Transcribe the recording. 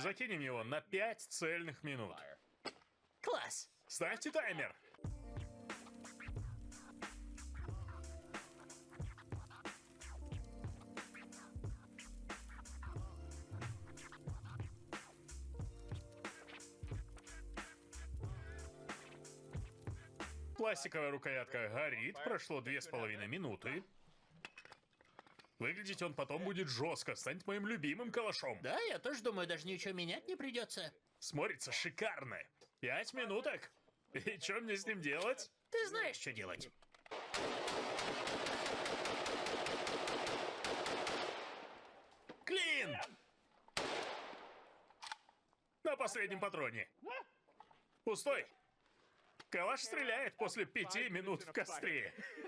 Закинем его на 5 цельных минут. Класс. Ставьте таймер. Пластиковая рукоятка горит, прошло 2,5 минуты. Выглядеть он потом будет жестко, станет моим любимым калашом. Да, я тоже думаю, даже ничего менять не придется. Смотрится шикарно. 5 минуток. И что мне с ним делать? Ты знаешь, что делать. Клин! На последнем патроне. Пустой. Калаш стреляет после 5 минут в костре.